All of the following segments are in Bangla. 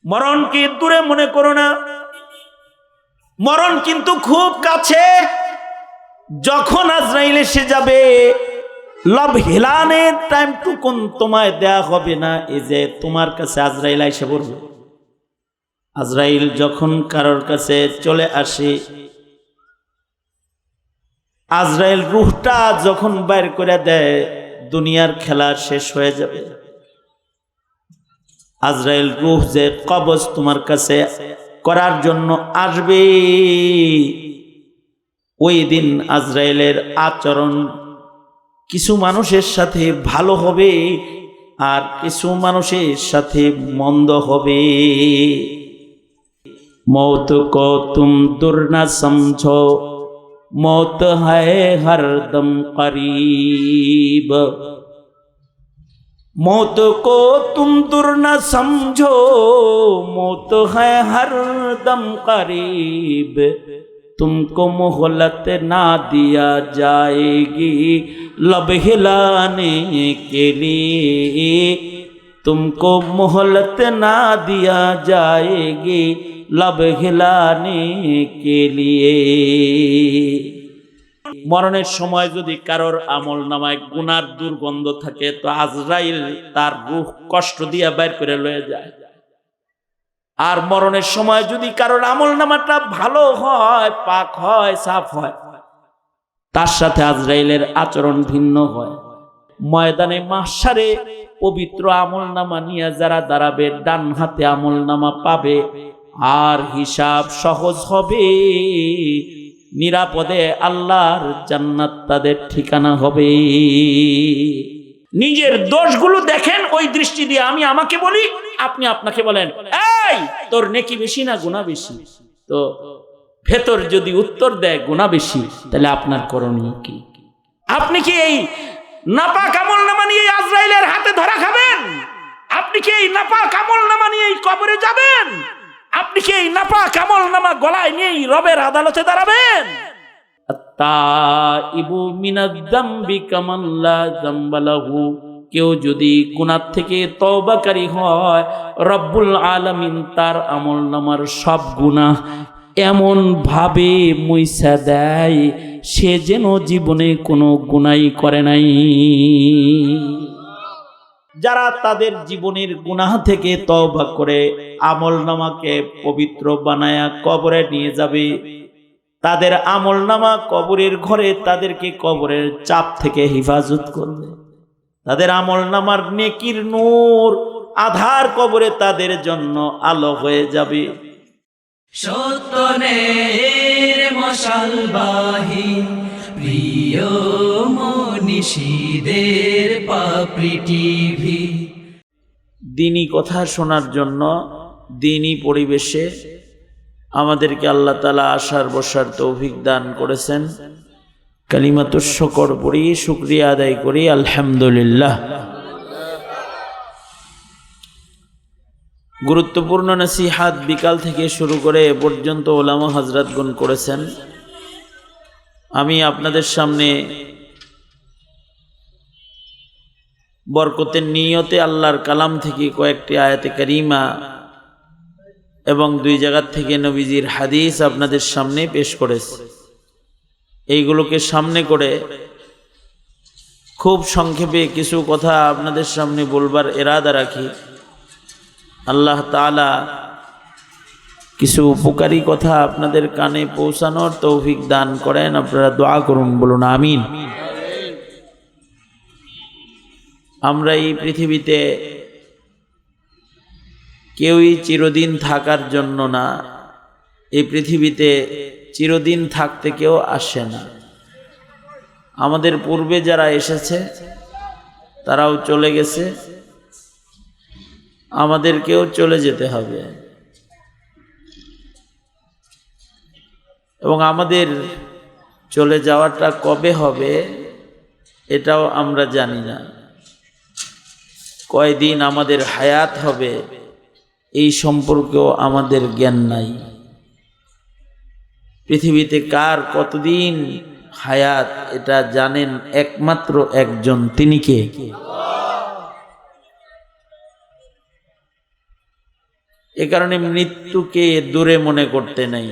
মরণকে দূরে মনে করো না, মরণ কিন্তু খুব কাছে। যখন আজরাইল এসে যাবে, লব হিলানের টাইমটুকুন তোমায় দেয়া হবে না। এই যে তোমার কাছে আজরাইল এসে পড়বে, আজরাইল যখন কারোর কাছে চলে আসে, আজরাইল রূহটা যখন বাইর করে দেয়, দুনিয়ার খেলা শেষ হয়ে যাবে। আজরাইল রূহ যে কবজ তোমার কাছে করার জন্য আসবে, ওই দিন আজরাইলের আচরণ কিছু মানুষের সাথে ভালো হবে আর কিছু মানুষের সাথে মন্দ হবে। मौत को तुम दूर न समझो, मौत है हरदम करीब। मौत को तुम दूर न समझो, मौत है हरदम करीब। तुमको मोहलत ना दिया जाएगी लब हिलाने के लिए, तुमको मोहलत ना दिया जाएगी लब हिलाने के लिए। মরণের সময় যদি কারোর আমল নামায় গুনার দুর্গন্ধ থাকে, তো আজরাইল তার রূহ কষ্ট দিয়া বের করে লয়ে যায়। আর মরণের সময় যদি কারোর আমল নামাটা ভালো হয়, পাক হয়, সাফ হয়, তার সাথে আজরাইলের আচরণ ভিন্ন হয়। ময়দানে মাহশারে পবিত্র আমল নামা নিয়ে যারা দাঁড়াবে, ডান হাতে আমল নামা পাবে আর হিসাব সহজ হবে, নিরাপদে আল্লাহর জান্নাত তাদের ঠিকানা হবে। নিজের দোষগুলো দেখেন ওই দৃষ্টি দিয়ে। আমি আমাকে বলি, আপনি আপনাকে বলেন, এই তোর নেকি বেশি না গুনাহ বেশি? তো ভেতর যদি উত্তর দেয় গুনাহ বেশি, তাহলে আপনার করণীয় কি? আপনি কি এই নাপাক আমল নামা নিয়ে আজরাইলের হাতে ধরা খাবেন? আপনি কি এই নাপাক আমল নামা নিয়ে কবরে যাবেন? আপনি কি এই নাপাক আমল নামা গলায় নিয়ে রবের আদালতে দাঁড়াবেন? আত্তাইবু মিনাজ যামবি কামান লা যামবা লাহু। কেউ যদি গুনাহ থেকে তওবাকারী হয়, রব্বুল আলামিন তার আমল নামার সব গুনাহ এমন ভাবে মুইছা দেয়, সে যেন জীবনে কোনো গুনাহই করে নাই। যারা তাদের জীবনের গুনাহ থেকে তওবা করে আমলনামাকে পবিত্র বানায়া কবরে নিয়ে যাবে, তাদের আমলনামা কবরের ঘরে তাদেরকে কবরের চাপ থেকে হেফাজত করবে। তাদের আমলনামার নেকির নূর আধার কবরে তাদের জন্য আলো হয়ে যাবে। সত্যনের মশালবাহী প্রিয় মনীষীদের পাপড়ি টিভি। দ্বীনি কথা শোনার জন্য দ্বীনি পরিবেশে আমাদেরকে আল্লাহ তাআলা আসার বসার তৌফিক দান করেছেন। কালিমাতুশ শুকর পড়ি, শুকরিয়া আদায় করি, আলহামদুলিল্লাহ। গুরুত্বপূর্ণ নসিহাত বিকাল থেকে শুরু করে এ পর্যন্ত ওলামা হযরতগণ করেছেন। আমি আপনাদের সামনে বরকতের নিয়তে আল্লাহর কালাম থেকে কয়েকটি আয়াতে কারিমা এবং দুই জায়গা থেকে নবীজির হাদিস আপনাদের সামনে পেশ করেছি। এইগুলোকে সামনে করে খুব সংক্ষেপে কিছু কথা আপনাদের সামনে বলবার ইরাদা রাখি। আল্লাহ তাআলা কিছু উপকারী কথা আপনাদের কানে পৌঁছানোর তৌফিক দান করেন। আপনারা দোয়া করুন, বলুন আমিন। আমরা এই পৃথিবীতে কেউই চিরদিন থাকার জন্য না, এই পৃথিবীতে চিরদিন থাকতে কেউ আসে না। আমাদের পূর্বে যারা এসেছে তারাও চলে গেছে, আমাদেরকেও চলে যেতে হবে এবং আমাদের চলে যাওয়াটা কবে হবে এটাও আমরা জানি না। কয়দিন আমাদের হায়াত হবে এই সম্পর্কেও আমাদের জ্ঞান নাই। পৃথিবীতে কার কতদিন হায়াত এটা জানেন একমাত্র একজন, তিনি কে? এ কারণে মৃত্যুকে দূরে মনে করতে নাই,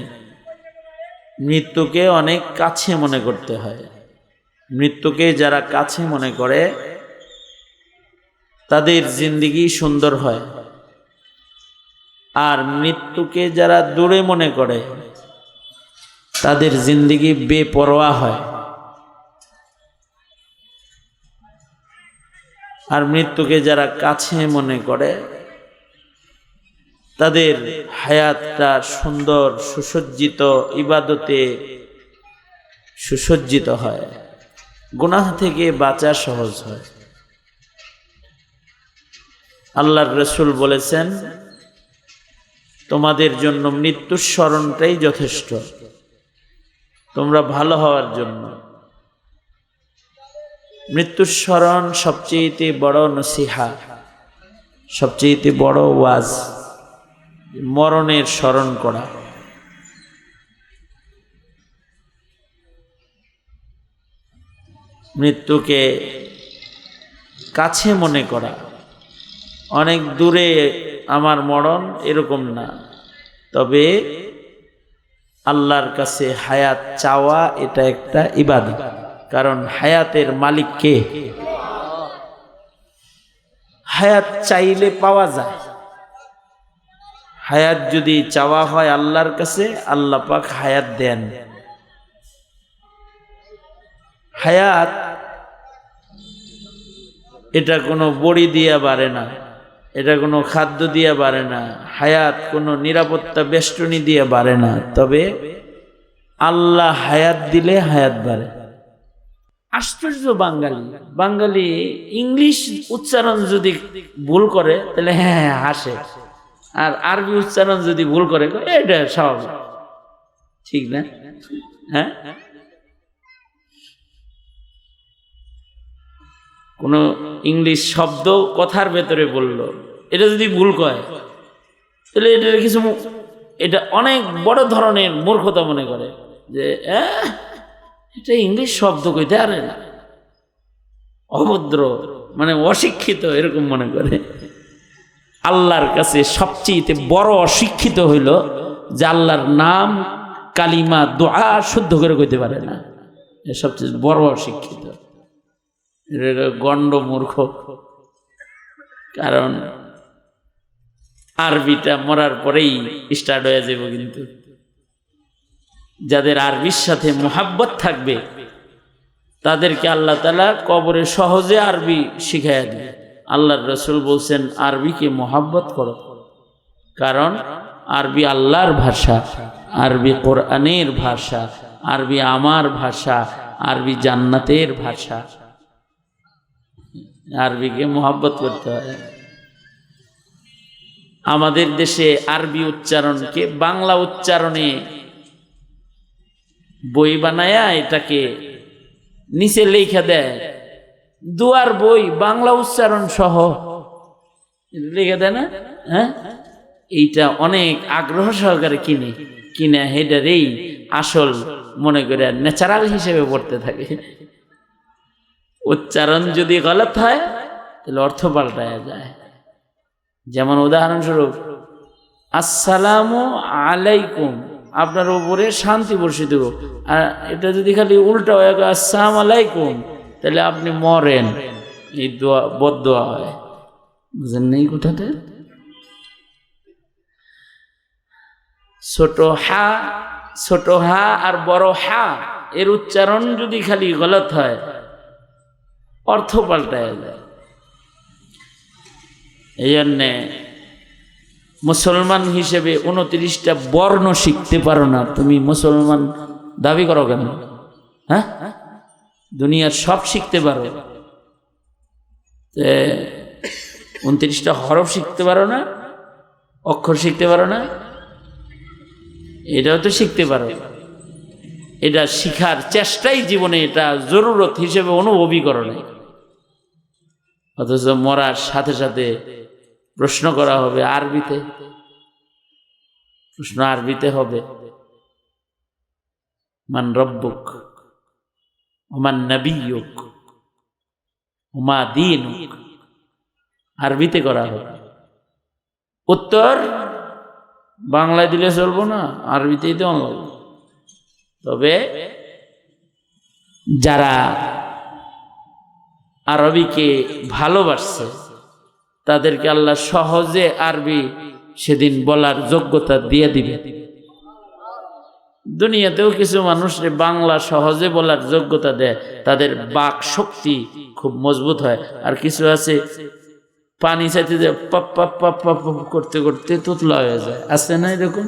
মৃত্যুকে অনেক কাছে মনে করতে হয়। মৃত্যুকে যারা কাছে মনে করে তাদের জিন্দেগি সুন্দর হয়, আর মৃত্যুকে যারা দূরে মনে করে তাদের জিন্দেগি বেপরোয়া হয়। আর মৃত্যুকে যারা কাছে মনে করে তাদের হায়াতটা সুন্দর সুসজ্জিত, ইবাদতে সুসজ্জিত হয়, গুনাহ থেকে বাঁচা সহজ হয়। আল্লাহর রাসূল বলেছেন, তোমাদের জন্য মৃত্যুর স্মরণটাই যথেষ্ট তোমরা ভালো হওয়ার জন্য। মৃত্যুর স্মরণ সবচেয়ে বড় নসিহা, সবচেয়ে বড় ওয়াজ, মরণের স্মরণ করা। মৃত্যুকে কাছে মনে করা, অনেক দূরে আমার মরণ এরকম না, তবে আল্লাহর কাছে হায়াত চাওয়া এটা একটা ইবাদত, কারণ হায়াতের মালিক কে? হায়াত চাইলে পাওয়া যায়। হায়াত যদি চাওয়া হয় আল্লাহর কাছে, আল্লাহ পাক হায়াত দেন। হায়াত এটা কোনো বড়ি দিয়া বাড়ে না, এটা কোনো খাদ্য দিয়া বাড়ে না, হায়াত কোনো নিরাপত্তা বেষ্টনী দিয়ে বাড়ে না, তবে আল্লাহ হায়াত দিলে হায়াত বাড়ে। আশ্চর্য বাঙালি, বাঙালি ইংলিশ উচ্চারণ যদি ভুল করে তাহলে হ্যাঁ হাসে, আর আরবি উচ্চারণ যদি ভুল করে এটা স্বাভাবিক, ঠিক না? হ্যাঁ, কোন ইংলিশ শব্দ কথার ভেতরে বললো, এটা যদি ভুল কয় তাহলে এটা কিছু, এটা অনেক বড় ধরনের মূর্খতা মনে করে যে এটা ইংলিশ শব্দ কইতে পারে না, অভদ্র, মানে অশিক্ষিত এরকম মনে করে। আল্লাহর কাছে সবচেয়ে বড় অশিক্ষিত হইল যে আল্লাহর নাম কালিমা দোয়া শুদ্ধ করে কইতে পারে না, সবচেয়ে বড় অশিক্ষিত, গণ্ড মূর্খ। কারণ আরবিটা মরার পরেই স্টার্ট হয়ে যাবে, কিন্তু যাদের আরবির সাথে মোহাব্বত থাকবে তাদেরকে আল্লাহ তাআলা কবরে সহজে আরবি শিখাইয়া দেবে। আল্লাহর রাসূল বলছেন আরবিকে মোহাব্বত করো, কারণ আরবি আল্লাহর ভাষা, আরবি কোরআনের ভাষা, আরবি আমার ভাষা, আরবি জান্নাতের ভাষা। আরবিকে মোহাব্বত করতে হয়। আমাদের দেশে আরবি উচ্চারণকে বাংলা উচ্চারণে বই বানায়া এটাকে নিচে লেখা দেয়, দুয়ার বই বাংলা উচ্চারণ সহ লেখা দেয় না? হ্যাঁ, এইটা অনেক আগ্রহ সহকারে কিনে হেডারেই আসল মনে করে ন্যাচারাল হিসেবে পড়তে থাকে। উচ্চারণ যদি গলত হয় তাহলে অর্থ পাল্টায়া যায়। যেমন উদাহরণস্বরূপ আসসালামু আলাইকুম, আপনার উপরে শান্তি বর্ষিত হোক, আর এটা যদি খালি উল্টা হয়ে গেল আসসালামু আলাইকুম, তাহলে আপনি মরেন, এই দোয়া বদদোয়া হয়। বুঝেন নেই কথাটা? ছোট হা আর বড় হা এর উচ্চারণ যদি খালি গলত হয় অর্থ পাল্টায় যায়। এই জন্যে মুসলমান হিসেবে 29টা বর্ণ শিখতে পারো না, তুমি মুসলমান দাবি করো কেন? হ্যাঁ, দুনিয়ার সব শিখতে পারো, 29টা হরফ শিখতে পারো না, অক্ষর শিখতে পারো না, এটাও তো শিখতে পারো। এটা শিখার চেষ্টাই জীবনে এটা জরুরত হিসেবে অনুভবই করো নাই, অথচ মরার সাথে সাথে প্রশ্ন করা হবে আরবিতে, প্রশ্ন আরবিতে হবে, মান রব্বুক ওমান নবিয়ুক ওমা দীনুক, আরবিতে করা হবে। উত্তর বাংলায় দিলে চলবো না, আরবিতেই দেওয়া লাগবে। তবে যারা আরবিকে ভালোবাসছে তাদেরকে আল্লাহ সহজে আরবি সেদিন বলার যোগ্যতা দিয়ে দিবে। দুনিয়াতেও কিছু মানুষের বাংলা সহজে বলার যোগ্যতা দেয়, তাদের বাক শক্তি খুব মজবুত হয়। আর কিছু আছে পানি চাইতে যে পাপ পাপ পাপ পাপ করতে করতে তুতলা হয়ে যায়, আছে না এরকম?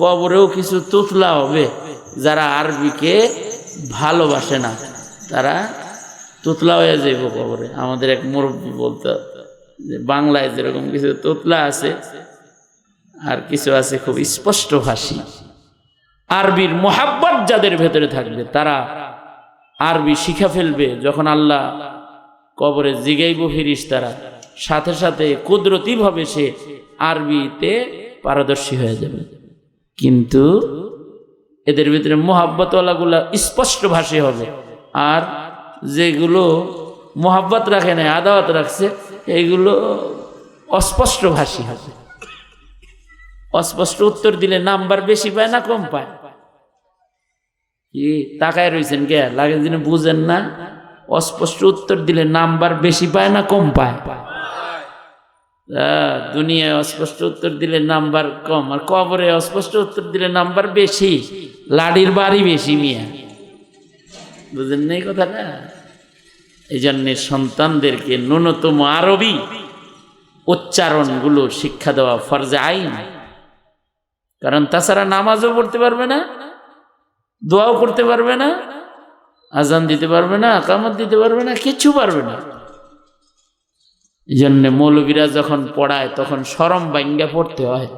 কবরেও কিছু তুতলা হবে যারা আরবিকে ভালোবাসে না, তারা তুতলা হয়ে যাইব কবরে। আমাদের এক মুরব্বী বলতো যে বাংলায় যেরকম কিছু তুতলা আছে আর কিছু আছে খুব স্পষ্ট ভাষী। আরবির মোহাব্বত যাদের ভেতরে থাকবে তারা আরবি শিখা ফেলবে। যখন আল্লাহ কবরে জিগাইব ফেরেশতারা, সাথে সাথে কুদরতি ভাবে সে আরবিতে পারদর্শী হয়ে যাবে। কিন্তু এদের ভিতরে মোহাব্বতওয়ালাগুলা স্পষ্ট ভাষী হবে, আর যেগুলো মোহাব্বত রাখে না, আদাওয়াত রাখছে, এইগুলো অস্পষ্ট ভাষী হবে। অস্পষ্ট উত্তর দিলে নাম্বার বেশি পায় না কম পায়? কি তাকায় রয়েছেন কে? লাগে দিনে বুঝেন না? অস্পষ্ট উত্তর দিলে নাম্বার বেশি পায় না কম পায়? দুনিয়ায় অস্পষ্ট উত্তর দিলে নাম্বার কম, আর কবরে অস্পষ্ট উত্তর দিলে নাম্বার বেশি। লাডির বাড়ি বেশি মিয়া, বুঝেন না এই কথাটা? এই জন্যে সন্তানদেরকে ন্যূনতম আরবি উচ্চারণগুলো শিক্ষা দেওয়া ফরজে আইন। কারণ তাছাড়া নামাজও পড়তে পারবে না, দোয়াও করতে পারবে না, আজান দিতে পারবে না, আকামত দিতে পারবে না, কিচ্ছু পারবে না। এই জন্যে মৌলবীরা যখন পড়ায় তখন শরম বাইঙ্গা পড়তে হয়।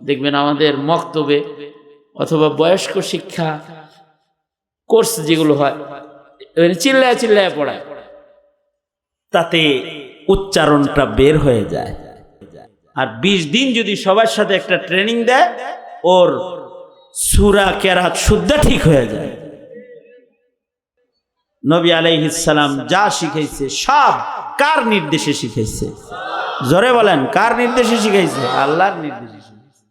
দেখবেন আমাদের মক্তবে অথবা বয়স্ক শিক্ষা কোর্স যেগুলো হয়, চিল্লায় চিল্লায় পড়ায়, তাতে উচ্চারণটা বের হয়ে যায়। আর 20 দিন যদি সবার সাথে একটা ট্রেনিং দেয়, ওর সূরা কেরাত শুদ্ধ ঠিক হয়ে যায়। নবী আলাইহিস সালাম যা শিখাইছে সব কার নির্দেশে শিখাইছে? জোরে বলেন, কার নির্দেশে শিখাইছে? আল্লাহর নির্দেশে শিখাইছে।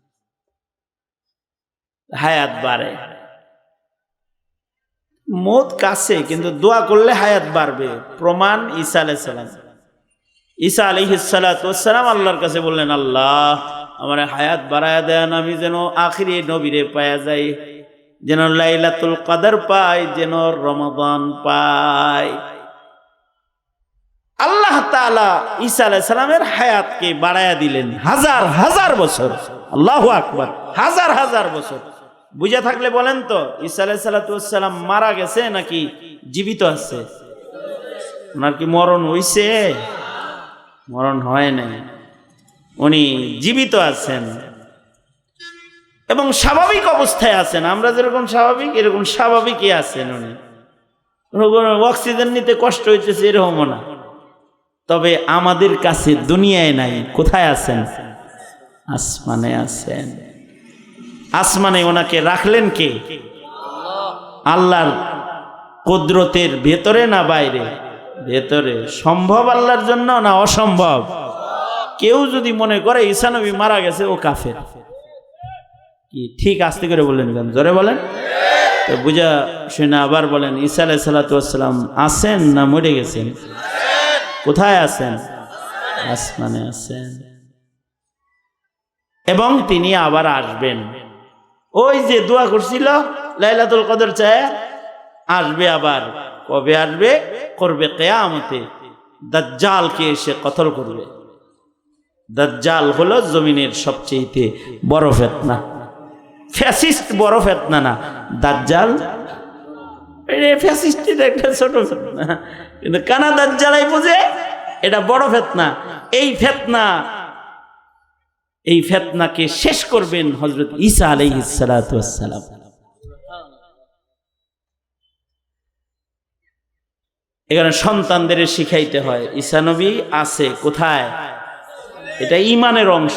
হায়াত বাড়ে, মত কাছে, কিন্তু দোয়া করলে হায়াত বাড়বে। প্রমাণ ঈসা আলাইহিস সালাম। ঈসা আলাইহিস সালাতু ওয়াস সালাম আল্লাহর কাছে বললেন, আল্লাহ আমার হায়াত বাড়ায়া দেন, আমি যেন আখিরি নবীরে পায়া যাই, যেন লাইলাতুল কদর পাই, যেন রমাদান পাই। আল্লাহ তাআলা ঈসা আলাইহিস সালামের হায়াতকে বাড়ায়া দিলেন হাজার হাজার বছর। আল্লাহু আকবার, হাজার হাজার বছর। বুঝা থাকলে বলেন তো, ঈসা আলাইহিস সালাতু ওয়াস সালাম মারা গেছে নাকি জীবিত আছে? ওনার কি মরণ হইছে? মরণ হয় নাই, উনি জীবিত আছেন এবং স্বাভাবিক অবস্থায় আছেন। আমরা যেরকম স্বাভাবিক, এরকম স্বাভাবিকই আছেন উনি। অক্সিজেন নিতে কষ্ট হইতেছে এরকমও না। তবে আমাদের কাছে দুনিয়ায় নাই। কোথায় আছেন? আসমানে আছেন। আসমানে ওনাকে রাখলেন কে? আল্লাহর কুদরতের ভেতরে না বাইরে? ভেতরে। সম্ভব আল্লাহর জন্য না অসম্ভব? কেউ যদি মনে করে ঈসা নবী মারা গেছে, ও কাফের। কি ঠিক আস্তে করে বললেন কেন? জোরে বলেন তো, বুঝা শুনে আবার বলেন, ঈসা আলাইহিস সালাতু ওয়াস সালাম আছেন না মরে গেছেন? কোথায় আছেন? আসমানে আছেন। এবং তিনি আবার আসবেন। ওই যে দোয়া করছিল লাইলাতুল কদর চায়, আসবে আবার। কবে আসবে? করবে কিয়ামতে। দাজ্জালকে এসে কতল করবে। দাজ্জাল হলো জমিনের সবচেয়ে বড় ফিতনা। ফ্যাসিস্ট বড় ফিতনা না, দাজ্জাল ফ্যাসিস্টের একটা ছোট ফিতনা, কিন্তু কানা দাজ্জালাই বুঝে এটা বড় ফিতনা। এই ফিতনাকে শেষ করবেন হযরত ঈসা আলাইহিস সালাতু ওয়াস সালাম। এখানে সন্তানদের শিখাইতে হয় ঈসা নবী আছে কোথায়। এটা ঈমানের অংশ।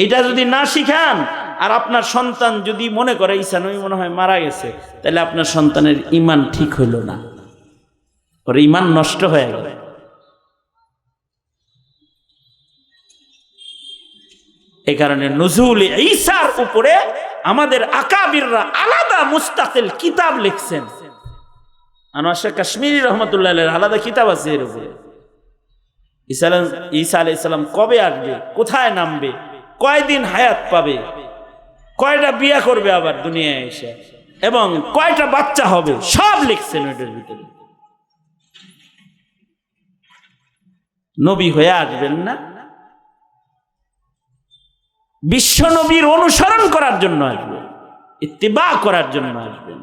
এটা যদি না শিখান, আর আপনার সন্তান যদি মনে করে ঈসা নবী মনে হয় মারা গেছে, তাহলে আপনার সন্তানের ঈমান ঠিক হইল না, ওর ঈমান নষ্ট হয়ে গেল। এই কারণে নুজুল ঈসার উপরে আমাদের আকাবিররা আলাদা মুস্তাকিল কিতাব লিখছেন। আনোয়ার শাহ কাশ্মীরি রহমতুল্লাহ আলাইহির আলাদা কিতাব আছে এর উপরে। ঈসা আলাইহিস সালাম কবে আসবে, কোথায় নামবে, কয়দিন হায়াত পাবে, কয়টা বিয়া করবে আবার দুনিয়ায় এসে, এবং কয়টা বাচ্চা হবে, সব লিখছেন ওইটার ভিতরে। নবী হয়ে আসবেন না, বিশ্ব নবীর অনুসরণ করার জন্য আসবেন, ইত্তিবা করার জন্য আসবেন।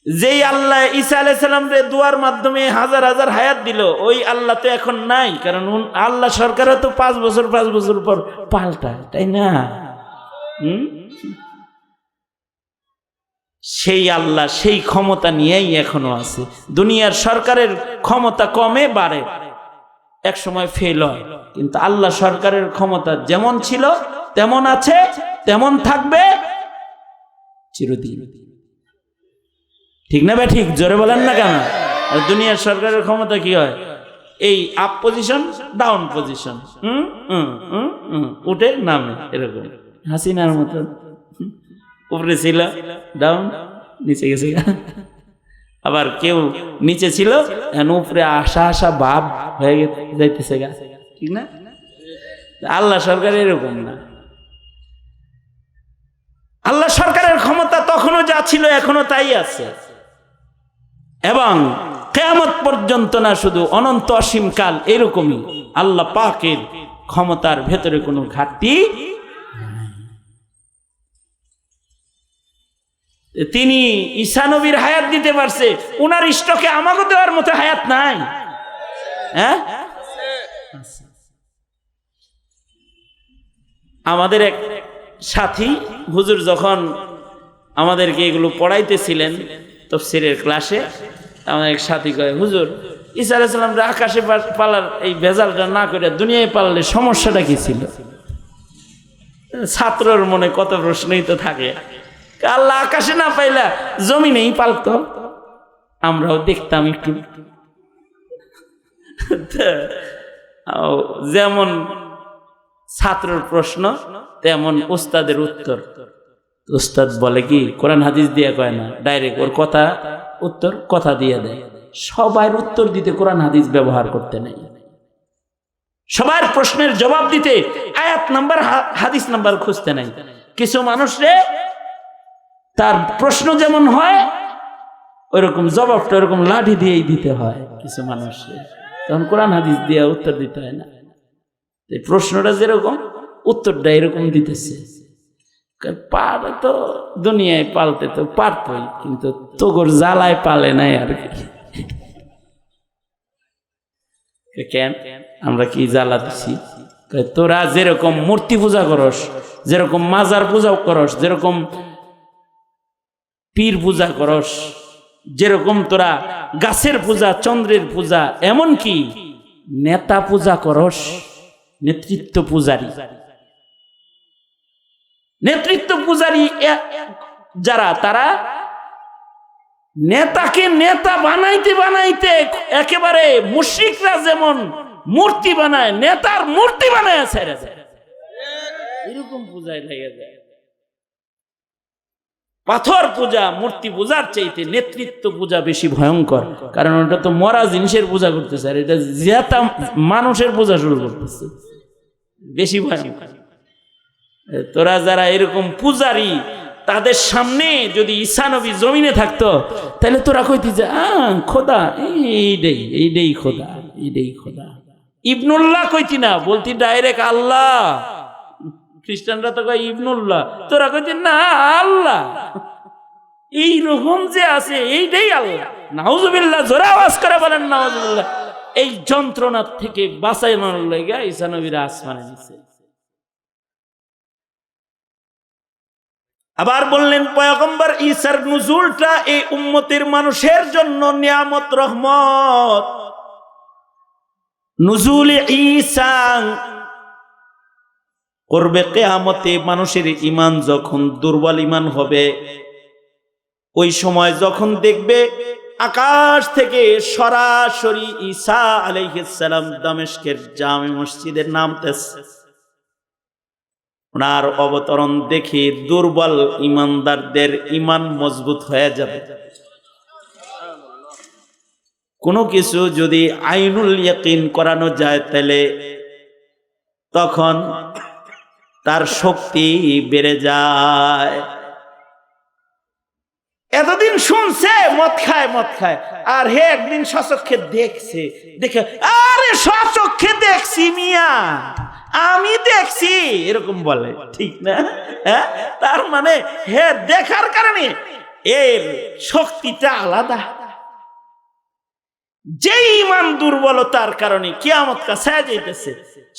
যেই আল্লাহ ঈসা আলাইহিস সালাম রে দুয়ার মাধ্যমে হাজার হাজার হায়াত দিল, ওই আল্লাহ তো এখন নাই, কারণ আল্লাহ সরকারও তো 5 বছর পর পাল্টায়, তাই না? সেই আল্লাহ সেই ক্ষমতা নিয়েই এখনো আছে। দুনিয়ার সরকারের ক্ষমতা কমে বাড়ে, এক সময় ফেল হয়, কিন্তু আল্লাহ সরকারের ক্ষমতা যেমন ছিল তেমন আছে, তেমন থাকবে চিরদিন। ঠিক না ভাই? ঠিক জোরে বলেন না কেন? আর দুনিয়ার সরকারের ক্ষমতা কি হয়? এই আপ পজিশন ডাউন পজিশন, উঠে নামে, এরকম। হাসিনার মতো উপরে ছিল ডাউন, নিচে গেছে। আবার কেউ নিচে ছিল উপরে আসা ভাব হয়ে যাইতেছে গা, ঠিক না? আল্লাহ সরকার এরকম না। আল্লাহ সরকারের ক্ষমতা তখনও যা ছিল এখনো তাই আছে, এবং কিয়ামত পর্যন্ত না, শুধু অনন্ত অসীম কাল এরকমই আল্লাহ পাকের ক্ষমতার ভেতরে কোনো ঘাটতি। তিনি ঈসা নবীর হায়াত দিতে পারছে, উনার স্টকে আমাকে দেওয়ার মতো হায়াত নাই। হ্যাঁ, আমাদের এক সাথী হুজুর যখন আমাদেরকে এগুলো পড়াইতেছিলেন তাফসীরের ক্লাসে, আমাদের এক সাথী কয়, হুজুর ঈসা আলাইহিস সালাম আকাশে পালার এই ভেজালটা না করে দুনিয়ায় পাললে সমস্যাটা কি ছিল? ছাত্রর মনে কত প্রশ্নই তো থাকে। আল্লাহ আকাশে না পাইলা জমিনেই পালতো, আমরাও দেখতাম একটু। যেমন ছাত্রের প্রশ্ন তেমন উস্তাদের উত্তর। উস্তাদ বলে কি, কোরআন হাদিস দিয়ে কয় না, ডাইরেক্ট ওর কথা উত্তর কথা দিয়ে দেয়। সবার উত্তর দিতে কোরআন হাদিস ব্যবহার করতে নেই, সবার প্রশ্নের জবাব দিতে আয়াত নাম্বার হাদিস নাম্বার খুঁজতে নাই। কিছু মানুষরে তার প্রশ্ন যেমন হয় ওইরকম জবাবটা ওরকম লাঠি দিয়েই দিতে হয়, কিছু মানুষরে তখন কোরআন হাদিস দিয়ে উত্তর দিতে হয় না। এই প্রশ্নটা যেরকম উত্তরটা এরকম দিতেছে। পারে তো দুনিয়ায় পালতে তো পারতই, কিন্তু তোগর জ্বালায় পালে নাই আর কি। কেন আমরা কি জ্বালা দিছি? তোরা যেরকম মূর্তি পূজা করস, যেরকম মাজার পূজা করস, যেরকম পীর পূজা করস, যেরকম তোরা গাছের পূজা, চন্দ্রের পূজা, এমন কি নেতা পূজা করস, নেতৃত্ব পূজারী, নেতৃত্ব পূজারী যারা, তারা নেতাকে নেতা বানাইতে বানাইতে একেবারে মুশরিকরা যেমন মূর্তি বানায়, নেতার মূর্তি বানায় ছেড়ে যায়, এরকম পূজায় লেগে যায়। পাথর পূজা মূর্তি পূজার চাইতে নেতৃত্ব পূজা বেশি ভয়ঙ্কর, কারণ ওটা তো মরা জিনিসের পূজা করতেছে, আর এটা জেতা মানুষের পূজা শুরু করতেছে, বেশি ভয়ঙ্কর। তোরা যারা এরকম পূজারী, তাদের সামনে যদি ঈসা নবী জমিনে থাকতো, তাহলে তোরা কইতি যে খোদা এইটাই খোদা, এইটাই খোদা। ইবনুল্লাহ কইতি না, বলতি ডাইরেক্ট আল্লাহ। খ্রিস্টানরা তো কয় ইবনুল্লাহ, তোরা কইতি না আল্লাহ। এইরকম যে আছে এইটাই আল্লাহ। নাউজুবিল্লাহ, জোরে আওয়াজ করে বলেন নাউজুবিল্লাহ। এই যন্ত্রণার থেকে বাঁচানোর লাগা ঈসা নবীর আসমানে নিছে। আবার বললেন পয়গম্বর ঈসার নুজুলটা এই উম্মতের মানুষের জন্য নিয়ামত, রহমত। নুজুল ঈসা করবে কিয়ামতে। মানুষের ঈমান যখন দুর্বল ঈমান হবে, ওই সময় যখন দেখবে আকাশ থেকে সরাসরি ঈসা আলাইহিস সালাম দামেস্কের জামে মসজিদে নামতেছে, ওনার অবতরণ দেখে দুর্বল ইমানদারদের ইমান মজবুত হয়ে যাবে। কোনো কিছু যদি আইনুল ইয়াকিন করানো যায় তাহলে তখন তার শক্তি বেড়ে যায়। এতদিন শুনছে মদ খায় আর হে একদিন সচক্ষে দেখছে, দেখে আরে সচক্ষে দেখছি মিয়া, আমি দেখছি এরকম বলে, ঠিক না? হ্যাঁ, তার মানে হে দেখার কারণে এর শক্তিটা আলাদা। যে ইমান দুর্বলতার কারণে কিয়ামত কাছে যাইতেছে,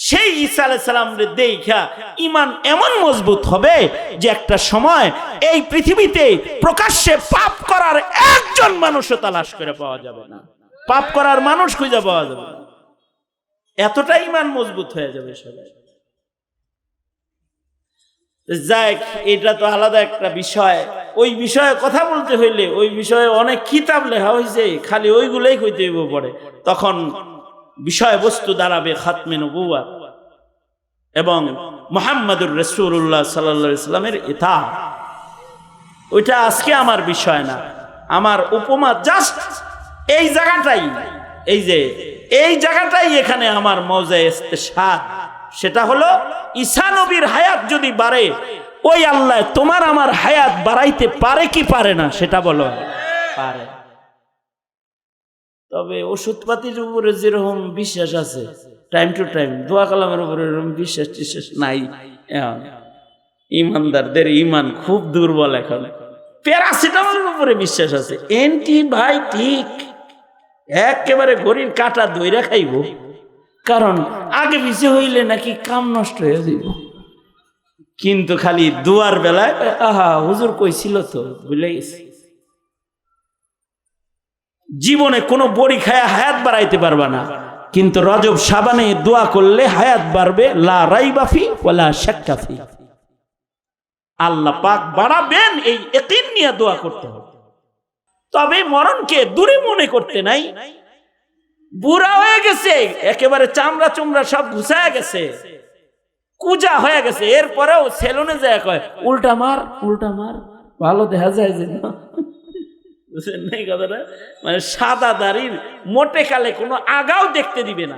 সেই ঈসা আলাইহিস সালামের দেখা ইমান এমন মজবুত হবে যে একটা সময় এই পৃথিবীতে প্রকাশ্যে পাপ করার একজন মানুষও তালাশ করে পাওয়া যাবে না, পাপ করার মানুষ খুঁজে পাওয়া যাবে না, এতটা ইমান মজবুত হয়ে যাবে সবাই। যাক, এটা তো আলাদা একটা বিষয়। ওই বিষয়ে কথা বলতে হইলে ওই বিষয়ে অনেক কিতাব লেখা হয়েছে, খালি ওইগুলোই কইতে হইব পড়ে। তখন বিষয়বস্তু দাঁড়াবে খাতমে নবুওয়াত এবং মুহাম্মদুর রাসূলুল্লাহ সাল্লাল্লাহু আলাইহি সাল্লামের ইতাআত। ওইটা আজকে আমার বিষয় না, আমার উপমা জাস্ট এই জায়গাটাই, এই জায়গাটাই এখানে আমার মওজে ইস্তেশহাদ। সেটা হলো ঈসা নবীর হায়াত যদি বাড়ে, ওই আল্লাহ তোমার আমার হায়াত বাড়াইতে পারে কি পারে না সেটা বলো। পারে। তবে ওষুধপাতির উপরে যেরকম বিশ্বাস আছে টাইম টু টাইম, দোয়া কালামের উপরে এরকম বিশ্বাস নাই। ইমানদারদের ইমান খুব দুর্বল। এখন প্যারাসিটামলের উপরে বিশ্বাস আছে, অ্যান্টিবায়োটিক একেবারে ঘড়ির কাটা দইরা খাইব, কারণ আগে পিছে হইলে নাকি কাম নষ্ট হয়ে যাইব। কিন্তু খালি দুয়ার বেলায় আহা হুজুর কইছিল তো, ভুলে গেছি। জীবনে কোনো বড়ি খায়া হায়াত বাড়াইতে পারবা না, কিন্তু রজব শাবানে দোয়া করলে হায়াত বাড়বে, লা রাইবা ফি ওয়ালা শাক্কা ফি। আল্লাহ পাক বাড়াবেন, এই ইয়াকিন নিয়ে দোয়া করতে হবে। তবে মরণকে দূরে মনে করতে নাই। বুড়া হয়ে গেছে, একেবারে চামড়া চুমড়া সব ঘুষায় গেছে, কুজা হয়ে গেছে, এরপরেও সেলুনে যায় কয় উল্টা মার ভালো দেখা যায় যে, বুঝলেন না এই কথাটা? মানে সাদা দাড়ির মোটে কালে কোনো আগাও দেখতে দিবে না,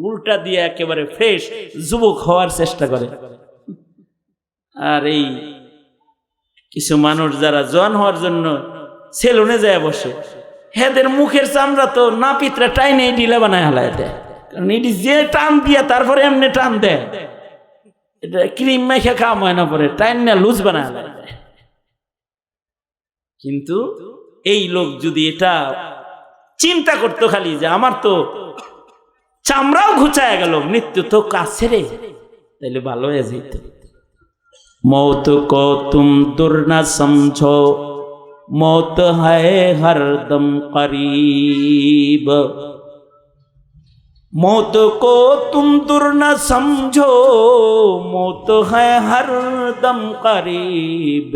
উল্টা দিয়ে একেবারে ফ্রেশ যুবক হওয়ার চেষ্টা করে। আর এই কিছু মানুষ যারা জোয়ান হওয়ার জন্য সেলুনে যায় বসে, হেদের মুখের চামড়া তো নাপিতরা টাইনে ঢিলা বানায় হালায় দেয়, কারণ এটি যে টান দিয়া তারপরে এমনি টান দেয়, এটা ক্রিম মেখে কাম হয় না, পরে টাইন না লুজ বানায় হালায় দেয়। কিন্তু এই লোক যদি এটা চিন্তা করতো খালি যে আমার তো চামড়াও ঘুচায় গেল, মৃত্যু তো কাছে রে, তাইলে ভালো হয়ে যেত। मौत को तुम दूर न समझो, मौत है हरदम करीब। मौत को तुम दूर न समझो, मौत है हरदम करीब।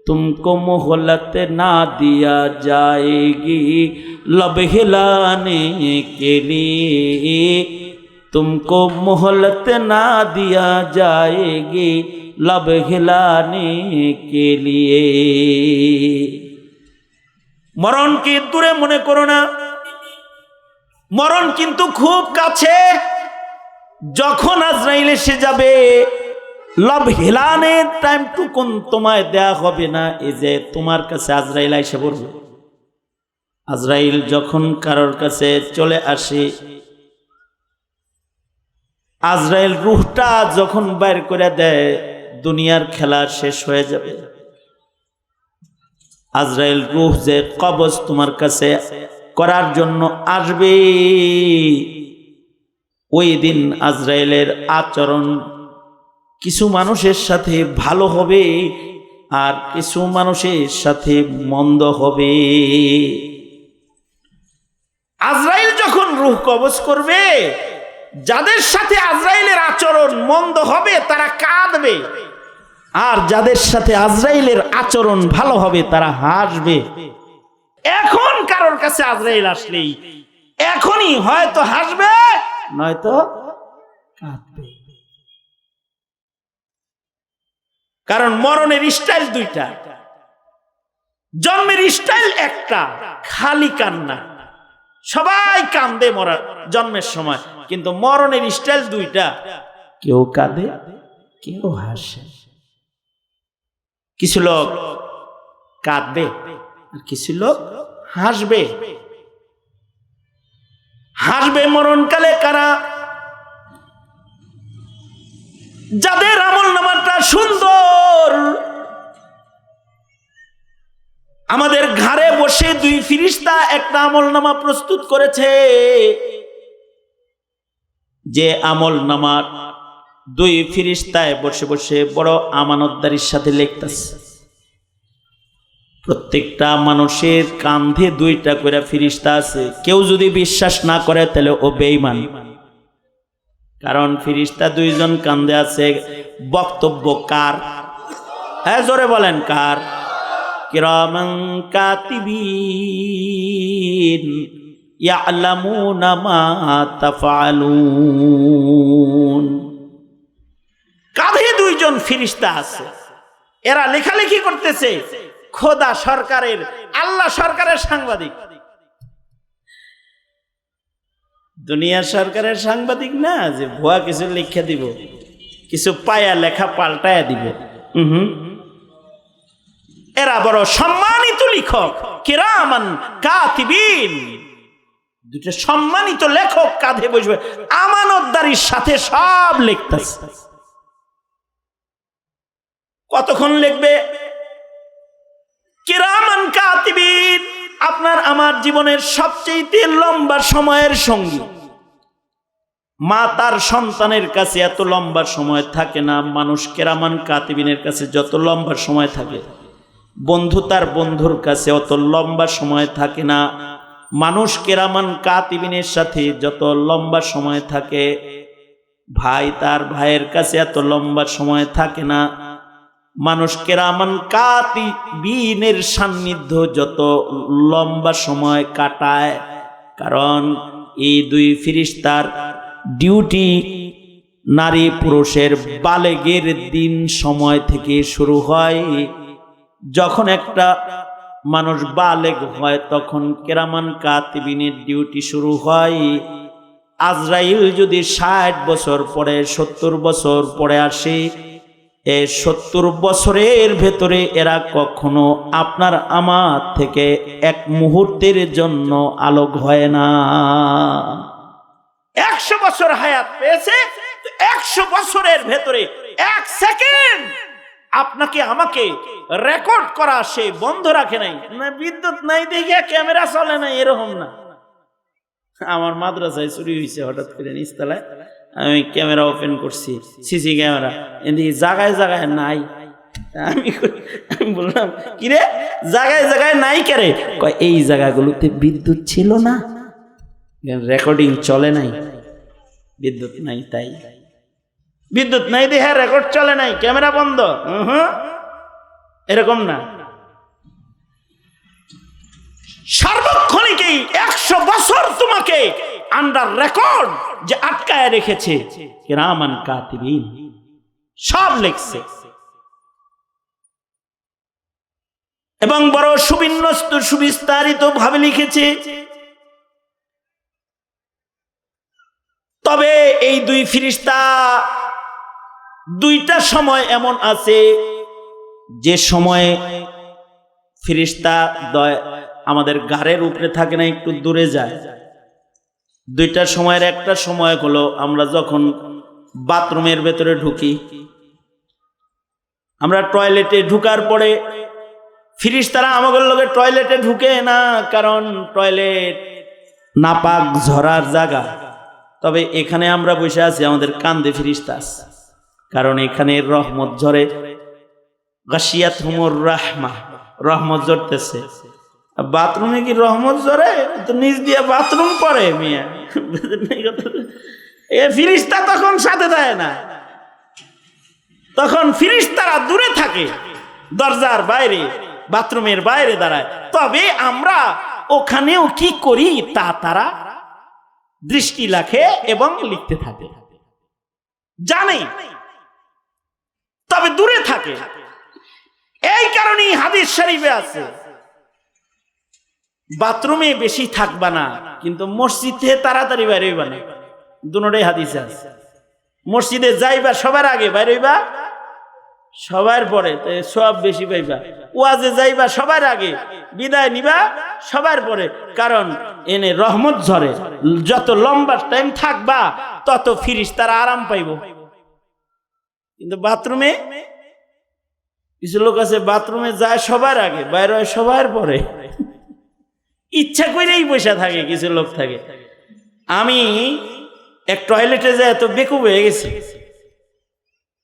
तुमको मोहलत ना दिया जाएगी लब हिलाने के लिए, तुमको मोहलत ना दिया जाएगी लब हिलाने के लिए। মরণকে দূরে মনে করো না, মরণ কিন্তু খুব কাছে। যখন আজরাইল এসে যাবে, লব হিলানের টাইম টুকুন তোমায় দেয়া হবে না। এই যে তোমার কাছে আজরাইল এসে পড়বে, আজরাইল যখন কারোর কাছে চলে আসে, আজরাইল রূহটা যখন বাইর করে দেয়, দুনিয়ার খেলা শেষ হয়ে যাবে। আজরাইল রূহ যে কবজ তোমার কাছে করার জন্য আসবে, ওই দিন আজরাইলের আচরণ কিছু মানুষের সাথে ভালো হবে আর কিছু মানুষের সাথে মন্দ হবে। আজরাইল যখন রূহ কবজ করবে, যাদের সাথে আজরাইলের আচরণ মন্দ হবে তারা কাঁদবে, আর যাদের সাথে আজরাইলের আচরণ ভালো হবে তারা হাসবে। এখন কারোর কাছে আজরাইল আসলেই এখনই হয়তো হাসবে নয়তো কাঁদবে। কারণ মরণের স্টাইল দুইটা, জন্মের স্টাইল একটা, খালি কান্না। সবাই কান্দে মরার জন্মের সময়, কিন্তু মরণের স্টাইল দুইটা, কেউ কাঁদে কেউ হাসে। কিছু লোক কাঁদবে আর কিছু লোক হাসবে। হাসবে মরণকালে কারা? যাদের আমল নামাটা সুন্দর। আমাদের ঘরে বসে দুই ফিরিস্তা একটা আমল নামা প্রস্তুত করেছে, যে আমল নামার দুই ফিরিস্তায় বসে বসে বড় আমানতদারির সাথে লিখতেছে। প্রত্যেকটা মানুষের কাঁধে দুইটা করে ফিরিস্তা আছে। কেউ যদি বিশ্বাস না করে তাহলে ও বেঈমান। কারণ ফিরিস্তা দুইজন কাঁধে আছে। বক্তব্য কার? হ্যাঁ, জোরে বলেন কার? কিরামান কাতিবিন ইয়ালামুনা মা তাফআলুন। কাঁধে দুইজন ফিরিস্তা আছে, এরা লেখালেখি করতেছে। খোদা সরকারের, আল্লাহ সরকারের সাংবাদিক। দুনিয়ার সরকারের সাংবাদিক না যে ভুয়া কিছু লিখে দিব, কিছু পায়া লেখা পাল্টায়া দিব। এরা বড় সম্মানিত লেখক, কিরামান কাতিবিন। দুটো সম্মানিত লেখক কাঁধে বসবে, আমানতদারির সাথে সব লিখতেছে। কতক্ষণ লিখবে? কিরামান কাতিবিন। আপনার আমার জীবনের সবচেয়ে লম্বা সময়ের সঙ্গী। মা তার সন্তানের কাছে এত লম্বা সময় থাকে না, মানুষ কিরামান কাতিবিনের কাছে যত লম্বা সময় থাকে। বন্ধু তার বন্ধুর কাছে অত লম্বা সময় থাকে না, মানুষ কিরামান কাতিবিনের সাথে যত লম্বা সময় থাকে। ভাই তার ভাইয়ের কাছে এত লম্বা সময় থাকে না, মানুষ কিরামান কাতিবিনের সান্নিধ্য যত লম্বা সময় কাটায়। কারণ এই দুই ফিরিস্তার ডিউটি নারী পুরুষের বালেগের দিন সময় থেকে শুরু হয়। যখন একটা মানুষ বালেগ হয় তখন কিরামান কাতিবিনের ডিউটি শুরু হয়। আজরাইল যদি 60 বছর পরে 70 বছর পরে আসে, এই 70 বছরের ভেতরে এরা কখনো আপনার আমার থেকে এক মুহূর্তের জন্য আলোক হয় না। 100 বছর হায়াত পেয়েছে, 100 বছরের ভেতরে 1 সেকেন্ড আপনাকে আমাকে রেকর্ড করা সে বন্ধ রাখে নাই। না বিদ্যুৎ নাই দেখে ক্যামেরা চলে না, এরকম না। আমার মাদ্রাসায় চুরি হয়েছে হঠাৎ করে নিচতলায়, আমি ক্যামেরা ওপেন করছি, সিসি ক্যামেরা, এদিকে জায়গায় জায়গায় নাই। আমি বললাম কিরে জায়গায় জায়গায় নাই কেরে? কয় এই জায়গাগুলোতে বিদ্যুৎ ছিল না, রেকর্ডিং চলে নাই, বিদ্যুৎ নাই তাই। বিদ্যুৎ নাই দেখে রেকর্ড চলে নাই, ক্যামেরা বন্ধ, এরকম না। সার্বক্ষণিকই 100 বছর তোমাকে আন্ডার রেকর্ড যে আটকায় রেখেছে কিরামান কাতিবিন, সব লিখছে। এবং বড় সুবিন্যস্ত সুবিস্তারিত ভাবে লিখেছে। তবে এই দুই ফিরিস্তা দুইটা সময় এমন আছে যে সময় ফিরিস্তা আমাদের ঘাড়ের উপরে থাকে না, একটু দূরে যায়। দুইটা সময়ের একটা সময় হলো আমরা যখন বাথরুমের ভেতরে ঢুকি, আমরা টয়লেটে ঢুকার পরে ফিরিস্তারা আমাদের লগে টয়লেটে ঢুকে না, কারণ টয়লেট নাপাক ঝরার জায়গা। তবে এখানে আমরা বসে আছি, আমাদের কান্দে ফিরিস্তা আছে, কারণ এখানে রহমত ঝরে। গাশিয়াতহুমুর রাহমা, রহমত ঝরতেছে। বাথরুমে কি রহমত ঝরে? তো নিচ দিয়ে বাথরুম পড়ে মিয়া। এ ফিরিস্তা তখন সাথে দেয় না, তখন ফিরিস্তারা দূরে থাকে, দরজার বাইরে, বাথরুমের বাইরে দাঁড়ায়। তবে আমরা ওখানেও কি করি তা তারা দৃষ্টি রাখে এবং লিখতে থাকে। জানে, তবে দূরে থাকে। এই কারণেই হাদিস শরীফে আছে বাথরুমে বেশি থাকবা না, কিন্তু মসজিদে তাড়াতাড়ি বাইরে হইবা না। দুটোটাই হাদিসে আছে। মসজিদে যাইবা সবার আগে, বাইরে হইবা সবার পরে, সব বেশি পাইবা। ওয়াজে যাইবা সবার আগে, বিদায় নিবা সবার পরে, কারণ এনে রহমত ঝরে। যত লম্বা টাইম থাকবা তত ফিরিস্তারা আরাম পাইব। কিন্তু বাথরুমে কিছু লোক আছে বাথরুমে যায় সবার আগে, বাইরে হয় সবার পরে, ইচ্ছা করেই বসে থাকে। কিছু লোক থাকে। আমি এক টয়লেটে যাই এত বেকুব হয়ে গেছি।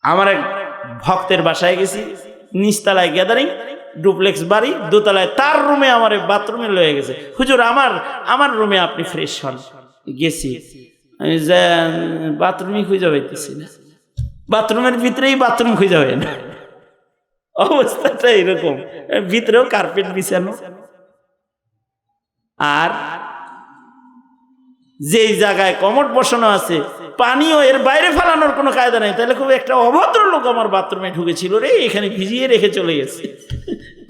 আমার এক ভক্তের বাসায় গেছি, নিচতলায় গ্যাদারিং, ডুপ্লেক্স বাড়ি, দোতলায় তার রুমে আমার বাথরুমে লয়ে গেছে। হুজুর আমার রুমে আপনি ফ্রেশ হন। গেছি, আমি যে বাথরুমই খুঁজে পাইতেছি না, বাথরুমের ভিতরেই বাথরুম খুঁজে হয় না। অবস্থাটা এরকম, ভিতরেও কার্পেট বিছানো। আর যেই জায়গায় কমোড বসানো আছে পানিও এর বাইরে ফেলানোর কোনো কায়দা নেই। তাহলে খুব একটা অভদ্র লোক আমার বাথরুমে ঢুকেছিল রে, এখানে ভিজিয়ে রেখে চলে গেছে।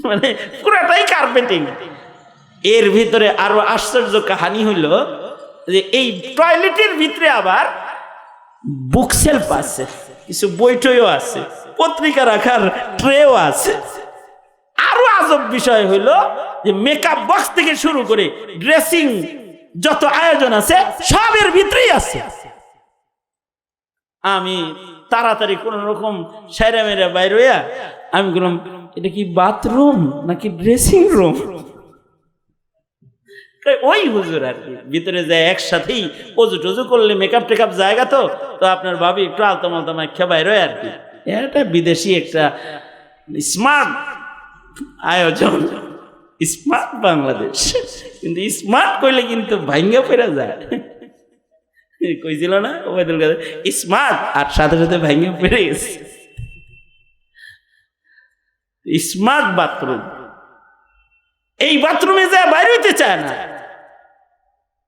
মানে পুরাটাই কার্পেটিং। এর ভিতরে আরো আশ্চর্য কাহিনী হইল যে এই টয়লেটের ভিতরে আবার বুক সেলফ আছে, কিছু বইটইও আছে, পত্রিকা রাখার ট্রেও আছে। আরো আজব বিষয় হইল যে মেকআপ বক্স থেকে শুরু করে ড্রেসিং যত আয়োজন আছে সবের ভিতরেই আছে। আমি তাড়াতাড়ি কোন রকম সাইরা মেরা বাইরে হইয়া আমি বললাম, এটা কি বাথরুম নাকি ড্রেসিং রুম? ওই হুজুর আর কি ভিতরে যায় একসাথেই অজু টজু করলে মেকআপ টেকআপ জায়গা, তো আপনার ভাবি একটু আলতা মালতা মাখা বাইরে হয় আর কি। এটা বিদেশি একটা স্মার্ট আয়োজন, স্মার্ট বাংলাদেশ। কিন্তু স্মার্ট কইলে কিন্তু ভাঙ্গা ফেরা যায়। কইছিল না ওবায়দুল কাদের, স্মার্ট আর সাথে সাথে ভাঙ্গা ফেরে গেছে। স্মার্ট বাথরুম, এই বাথরুমে যায় বাইর হইতে চায় না।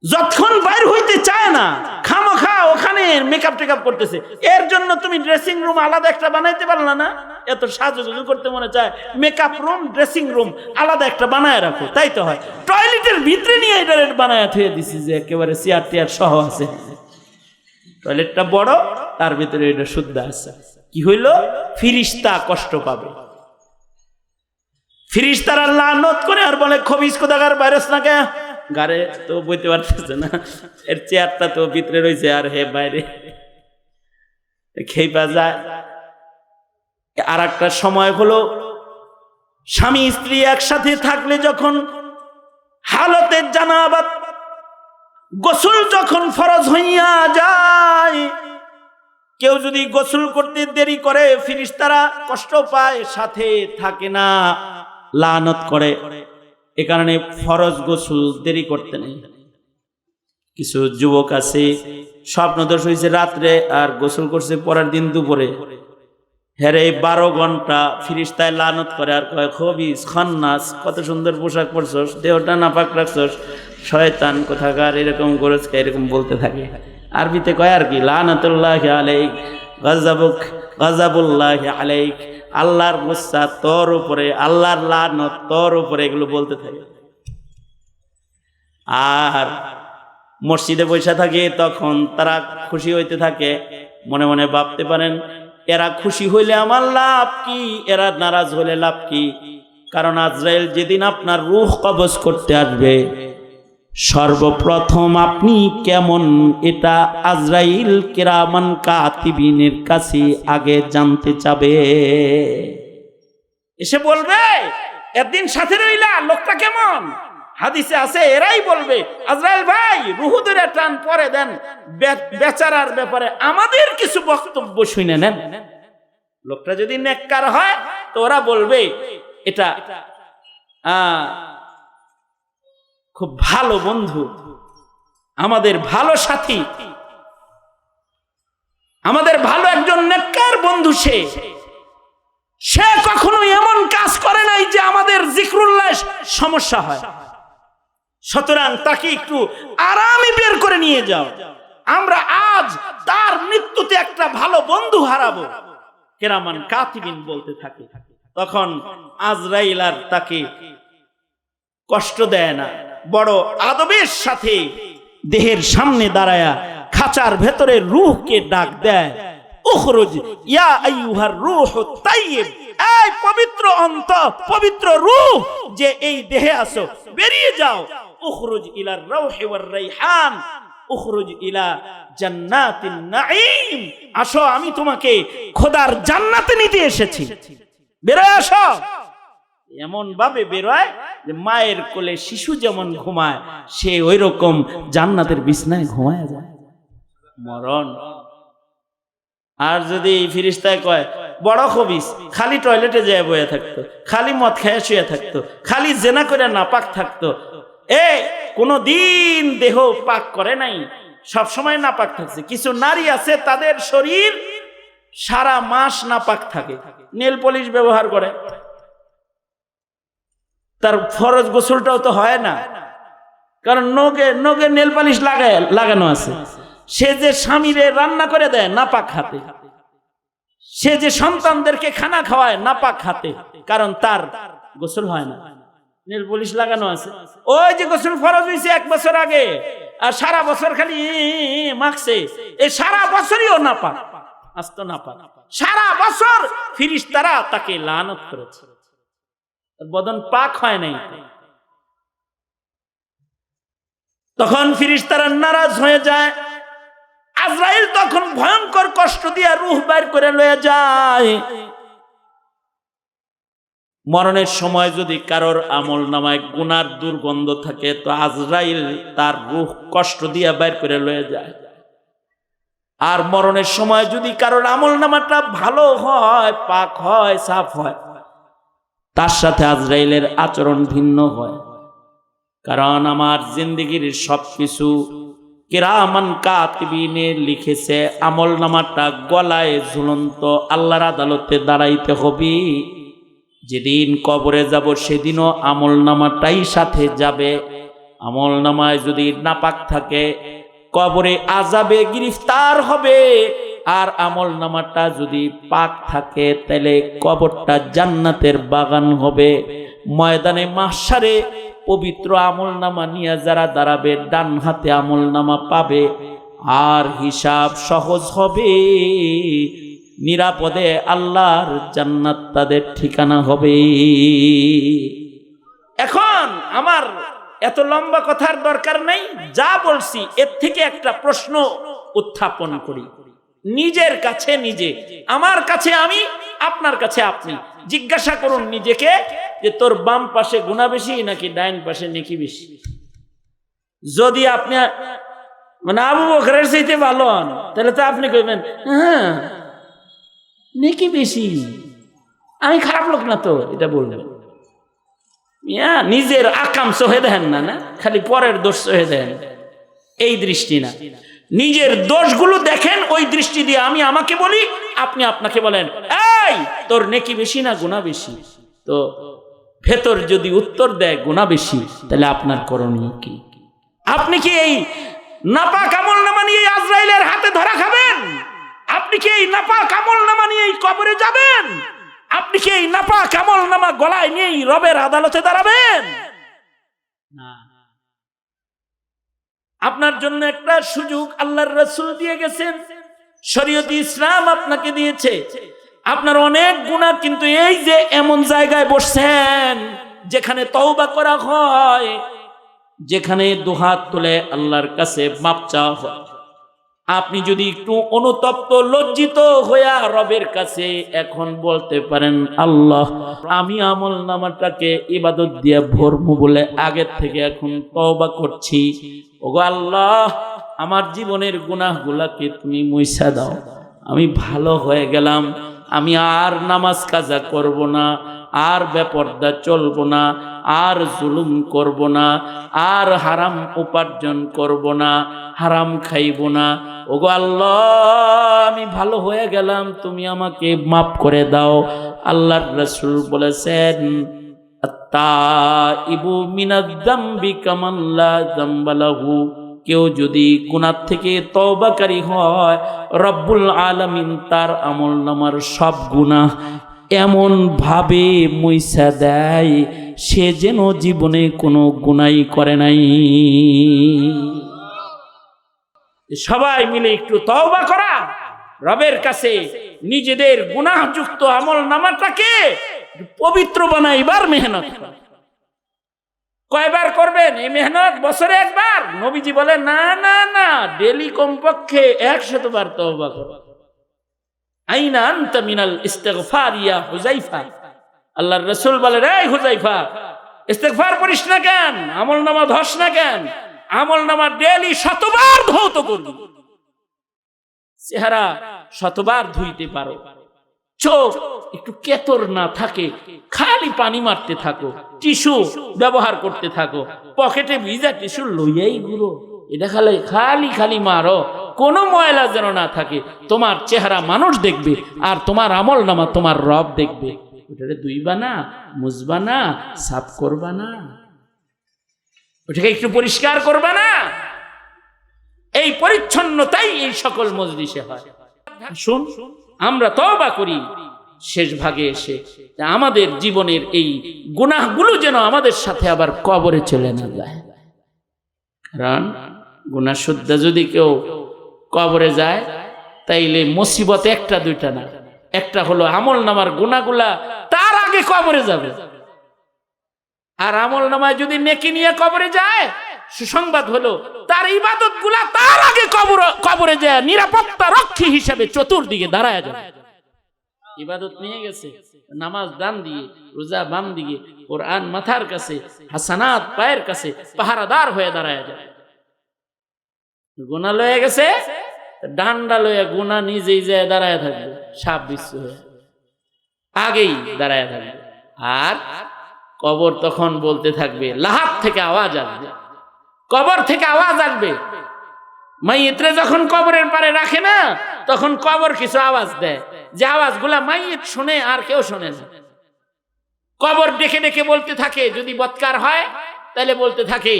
যতক্ষণ বাইর হইতে চায় না খামোখা ওখানে মেকআপ টেকআপ করতেছে। এর জন্য তুমি ড্রেসিং রুম আলাদা একটা বানাইতে পারলা না? এত সাজুগুজু করতে মনে চায়, মেকআপ রুম ড্রেসিং রুম আলাদা একটা বানায় রাখো, তাই তো হয়। টয়লেটের ভিতরে নিয়ে এটা বানায় থুয়ে দিছি যে একেবারে চেয়ার টেয়ার সহ আছে। টয়লেটটা বড়, তার ভিতরে এটা শুদ্ধ আছে। কি হইল? ফিরিস্তা কষ্ট পাবে। ফিরিস্তারা লানত করে আর বলে, খবিস কোথাকার ভাইরাস না কে গারে তো বইতে পারতেছে না, এর চেয়ারটা তো ভিতরে রয়েছে আর হে বাইরে খেয়ে পা যায়। আর একটা সময় হলো স্বামী স্ত্রী একসাথে থাকলে যখন হালতের জানাবাত গোসল যখন ফরজ হইয়া যায়, কেউ যদি গোসল করতে দেরি করে ফিরিস্তারা কষ্ট পায়, সাথে থাকে না, লানত করে। এ কারণে ফরজ গোসল দেরি করতে নেই। কিছু যুবক আছে স্বপ্নদোষ হয়েছে রাত্রে আর গোসল করছে পরের দিন দুপুরে, হেরে 12 ঘন্টা ফিরিস্তায় লানত করে আর কয়, খবিস খান্নাস, কত সুন্দর পোশাক পরছস, দেহটা নাপাক রাখছস, শয়তান কোথাকার, এরকম করেছ, এরকম বলতে থাকে। আরবিতে কয় আর কি, লানাতুল্লাহি আলাইক, গাযাবুক গাযাবুল্লাহি আলাইক, আল্লাহর গুসা তোর উপরে, আল্লাহর লানত তোর উপরে, এগুলো বলতে থাকে। আর মসজিদে বসে থাকে, তখন তারা খুশি হইতে থাকে, মনে মনে ভাবতে পারেন, এরা খুশি হইলে আমার লাভ কি, এরা নারাজ হইলে লাভ কি? কারণ আজরাইল যেদিন আপনার রূহ কবজ করতে আসবে, সর্বপ্রথম আপনি কেমন এটা আজরাইল কিরামান কাতিবিনের কাছে আগে জানতে চাবে। এসে বলবে, একদিন সাথে রইলা, লোকটা কেমন? হাদিসে আছে, এরাই বলবে, আজরাইল ভাই রূহ ধরে টান পরে দেন, বেচারার ব্যাপারে আমাদের কিছু বক্তব্য শুনে নেন। লোকটা যদি নেককার হয় তো ওরা বলবে, এটা খুব ভালো বন্ধু, আমাদের ভালো সাথী, আমাদের ভালো একজন নেককার বন্ধু। সে কখনো এমন কাজ করে নাই যে আমাদের জিকরুল্লাহ সমস্যা হয়, সুতরাং তাকে একটু আরামে বের করে নিয়ে যাও। আমরা আজ তার মৃত্যুতে একটা ভালো বন্ধু হারাবো। কিরামান কাতিবিন বলতে থাকে। তখন আজরাইল আর তাকে কষ্ট দেয় না, বড় আদবের সাথে দেহের সামনে দাঁড়ায়া খাঁচার ভেতরে রূহকে ডাক দেয়, উখরুজ ইয়া আইয়ুহার রূহুত তাইয়্যিব, এই পবিত্র অন্তর, পবিত্র রূহ যে এই দেহে আছো, বেরিয়ে যাও। উখরুজ ইলার রাউহি ওয়ার রাইহান, উখরুজ ইলা জান্নাতিন নাঈম, আসো আমি তোমাকে খোদার জান্নাতে নিতে এসেছি, বেরোয় আসো। এমন ভাবে বেরোয় যে মায়ের কোলে শিশু যেমন ঘুমায়, সে ওই রকম জান্নাতের বিছনায় ঘুমায় যায়। মরণ। আর যদি ফিরিস্তায় কয় বড় খবিস, খালি টয়লেটে যেয়ে বয়ে থাকতো, খালি মদ খেয়ে শুয়ে থাকতো, খালি জেনা করে নাপাক থাকতো, কোনো দিন দেহ পাক করে নাই, সব সময় নাপাক থাকছে। কিছু নারী আছে তাদের শরীর সারা মাস নাপাক থাকে, নেল পলিশ ব্যবহার করে, তার ফরজ গোসলটাও তো হয় না, কারণ নগে নেল পালিশ লাগানো আছে। সে যে স্বামীরে রান্না করে দেয় নাপাক হাতে, সে যে সন্তানদেরকে খানা খাওয়ায় নাপাক হাতে, কারণ তার গোসল হয় না, নেল পলিশ লাগানো আছে। ওই যে গোসল ফরজ হয়েছে 1 বছর আগে, আর সারা বছর খালি মাখছে, এই সারা বছরইও নাপাক, আস্ত নাপাক, সারা বছর ফিরিস্তারা তাকে লানত করেছে, বদন পাক হয় নাই। তখন ফিরিস্তারা নারাজ হয়ে যায়। আজরাইল তখন ভয়ঙ্কর কষ্ট দিয়ে রূহ বাইর করে লয়ে যায়। মরণের সময় যদি কারোর আমল নামায় গুনার দুর্গন্ধ থাকে, তো আজরাইল তার রূহ কষ্ট দিয়ে বাইর করে লয়ে যায়। আর মরণের সময় যদি কারোর আমল নামাটা ভালো হয়, পাক হয়, সাফ হয়, তার সাথে আজরাইলের আচরণ ভিন্ন হয়। কারণ আমার জিন্দেগির সবকিছু কিরামান কাতিবিনে লিখেছে। আমল নামাটা গলায় ঝুলন্ত আল্লাহর আদালতে দাঁড়াইতে হবে। যেদিন কবরে যাব সেদিনও আমল নামাটাই সাথে যাবে। আমল নামায় যদি নাপাক থাকে কবরে আযাবে গ্রেফতার হবে, আর আমল নামাটা যদি পাক থাকে তাহলে কবরটা জান্নাতের বাগান হবে। ময়দানে মাহশারে পবিত্র আমল নামা নিয়ে যারা দাঁড়াবে ডান হাতে আমল নামা পাবে, আর হিসাব সহজ হবে, নিরাপদে আল্লাহর জান্নাত তাদের ঠিকানা হবে। এখন আমার এত লম্বা কথার দরকার নাই, যা বলছি এর থেকে একটা প্রশ্ন উত্থাপন করি নিজের কাছে নিজে, আমার কাছে আমি, আপনার কাছে আপনি। জিজ্ঞাসা করুন নিজেকে যে তোর বাম পাশে গুনাহ বেশি নাকি ডাইন পাশে নেকি বেশি। যদি আপনি মানে আবু বকরের চাইতে ভালো হন, তাহলে তো আপনি কইবেন হ্যাঁ নেকি বেশি, আমি খারাপ লোক না তো, এটা বলবেন। নিজের আকাম সহে দেন না, না খালি পরের দোষ সহে দেন, এই দৃষ্টি না। নিজের দোষগুলো দেখেন, ওই দৃষ্টি দিয়ে আমি আমাকে বলি, আপনি আপনাকে বলেন এই তোর নেকি বেশি না গুনাহ বেশি। তো ভেতর যদি উত্তর দেয় গুনাহ বেশি, তাহলে আপনার করণীয় কি? আপনি কি এই নাপাক আমলনামা নিয়ে আজরাইলের হাতে ধরা খাবেন? আপনি কি এই নাপাক আমলনামা নিয়ে কবরে যাবেন? আপনি কি এই নাপাক আমলনামা গলায় নিয়ে রবের আদালতে দাঁড়াবেন? না। আপনার জন্য একটা সুযোগ আল্লাহর রাসূল দিয়ে গেছেন, শরীয়ত ইসলাম আপনাকে দিয়েছে। আপনার অনেক গুনাহ, কিন্তু এই যে এমন জায়গায় বসছেন যেখানে তওবা করা হয়, যেখানে দুহাত তুলে আল্লাহর কাছে মাপ চাওয়া হয়, আপনি যদি একটু অনুতপ্ত লজ্জিত হইয়া রবের কাছে এখন বলতে পারেন আল্লাহ আমি আমল নামাটাকে ইবাদত দিয়ে ভরবো বলে আগের থেকে এখন তওবা করছি, ওগো আল্লাহ আমার জীবনের গুনাহগুলাকে তুমি মুইছা দাও, আমি ভালো হয়ে গেলাম, আমি আর নামাজ কাজা করব না, আর বেপরদা চলবো না, আর জুলুম করব না, আর হারাম উপার্জন করব না, হারাম খাইব না, ওগো আল্লাহ আমি ভালো হয়ে গেলাম, তুমি আমাকে মাফ করে দাও। আল্লাহর রাসূল বলেছেন আত-তাইবু মিনাজ যামবি কামান লা যামবা লাহু, কেউ যদি গুনাহ থেকে তওবাকারী হয়, রব্বুল আলামিন তার আমলনামার সব গুনাহ এমন ভাবে মুইছা দেয় সে যেন জীবনে কোনো গুনাহই করে নাই। সবাই মিলে একটু তওবা করা, রবের কাছে নিজেদের গুনাহযুক্ত আমলনামাটাকে পবিত্র বানাইবার মেহনত করা। কয়বার করবেন এই মেহনত? বছরে একবার? নবীজি বলেন না না না, ডেলি কমপক্ষে 100 বার তওবা করো। আইনা আনতা মিনাল ইস্তিগফার ইয়া হুযাইফা, আল্লাহর রাসূল বলেন, এই হুযাইফা, ইস্তিগফার করিস না কেন? আমলনামা ধস না কেন? আমলনামা ডেলি 100 বার ধৌত করবি। চেহারা 100 বার ধুইতে পারো, চোখ একটু কেতর না থাকে, খালি পানি মারতে থাকো, টিস্যু ব্যবহার করতে থাকো, পকেটে ভিজা টিস্যু লইয়াই ঘুরো, এটা খালি খালি মারো, কোনো ময়লা যেন না থাকে। তোমার চেহারা মানুষ দেখবে আর তোমার আমলনামা তোমার রব দেখবে। ওটাকে ধুইবা না, মুছবা না, সাফ করবা না, ওটাকে একটু পরিষ্কার করবা না। এই পরিচ্ছন্নতাই এই সকল মজলিসে হয়। শুন, আমরা তওবা করি শেষ ভাগে এসে, আমাদের জীবনের এই গুনাহগুলো যেন আমাদের সাথে আবার কবরে চলে না যায়। কারণ গুনাহ শুদ্ধা যদি কেউ কবরে যায় তাইলে মুসিবত একটা দুইটা না, একটা হলো আমলনামার গুনাহগুলা তার আগে কবরে যাবে, আর আমলনামায় যদি নেকি নিয়ে কবরে যায়, সুসংবাদ হলো তার ইবাদতগুলা তার আগে কবরে যায় নিরাপত্তা রক্ষী হিসেবে চতুর্দিকে দাঁড়ায় যাবে। ইবাদত নিয়ে গেছে, নামাজ ডান দিয়ে, রোজা বাম দিকে, কোরআন মাথার কাছে, হাসানাত পায়ের কাছে, পাহারাদার হয়ে দাঁড়ায় যায়। গুনাহ লয়ে গেছে, ডান্ডা লয়ে গুনাহ নিজেই যায় দাঁড়ায় থাকবে, সাপ বিচ্ছু হয়ে আগেই দাঁড়ায় থাকবে। আর কবর তখন বলতে থাকবে, লাহাত থেকে আওয়াজ আসবে, কবর থেকে আওয়াজ আসবে। মাইয়িতরে যখন কবরের পারে রাখে না, তখন কবর কিছু আওয়াজ দেয়, যে আওয়াজগুলা মাইয়িত শুনে আর কেউ শুনে না। কবর ডেকে ডেকে বলতে থাকে, যদি বৎকার হয় তাহলে বলতে থাকে,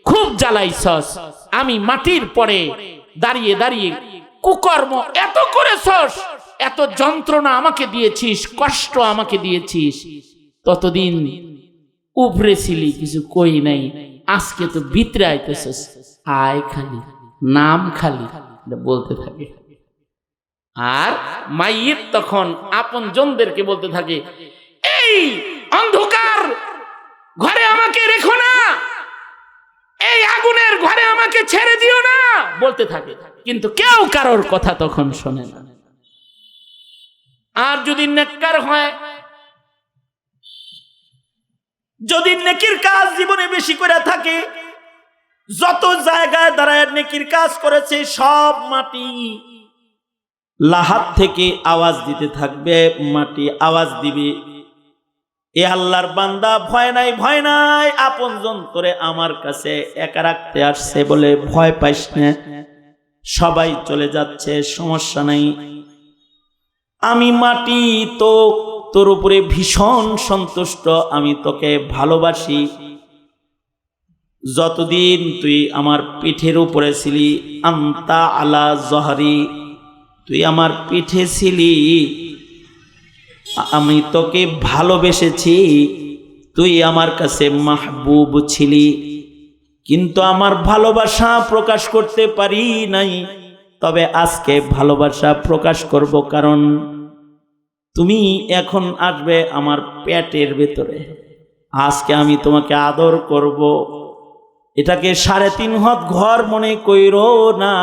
খুব জ্বালাইছস, আমি মাটির পরে দাঁড়িয়ে দাঁড়িয়ে কুকর্ম এত করেছস, এত যন্ত্রণা আমাকে দিয়েছিস, কষ্ট আমাকে দিয়েছিস, ততদিন উপরে ছিলি কিছু কই নাই, আজকে তো ভিতরে আইতেছস, আয় খালি, নাম খালি, বলতে থাকে। আর মাইয়িত তখন আপন জনদেরকে বলতে থাকে, এই অন্ধকার ঘরে আমাকে রেখো না, এই আগুনের ঘরে আমাকে ছেড়ে দিও না, বলতে থাকে। কিন্তু কেউ কারোর কথা তখন শোনে না। আর যদি নেককার হয়, যদি নেকির কাজ জীবনে বেশি করে থাকে, যত জায়গায় দাঁড়ায় নেকির কাজ করেছে সব মাটি লাহাত থেকে আওয়াজ দিতে থাকবে, মাটি আওয়াজ দিবে, এ আল্লাহর বান্দা ভয় নাই, ভয় নাই, আপন জন তোরে আমার কাছে একা রাখতে আসছে বলে ভয় পাইস না, সবাই চলে যাচ্ছে, সমস্যা নাই, আমি মাটি তো তোর উপরে ভীষণ সন্তুষ্ট, আমি তোকে ভালোবাসি, যতদিন তুই আমার পিঠের উপরে ছিলি, আন্তা আলা জহরি, তুই আমার পিঠে ছিলি, আমি তোকে ভালোবেসেছি, তুই আমার কাছে মাহবুব ছিলি, কিন্তু আমার ভালোবাসা প্রকাশ করতে পারি নাই, তবে আজকে ভালোবাসা প্রকাশ করব, কারণ তুমি এখন আসবে আমার পেটের ভেতরে, আজকে আমি তোমাকে আদর করব। এটাকে 3.5 হাত ঘর মনে কইরো না,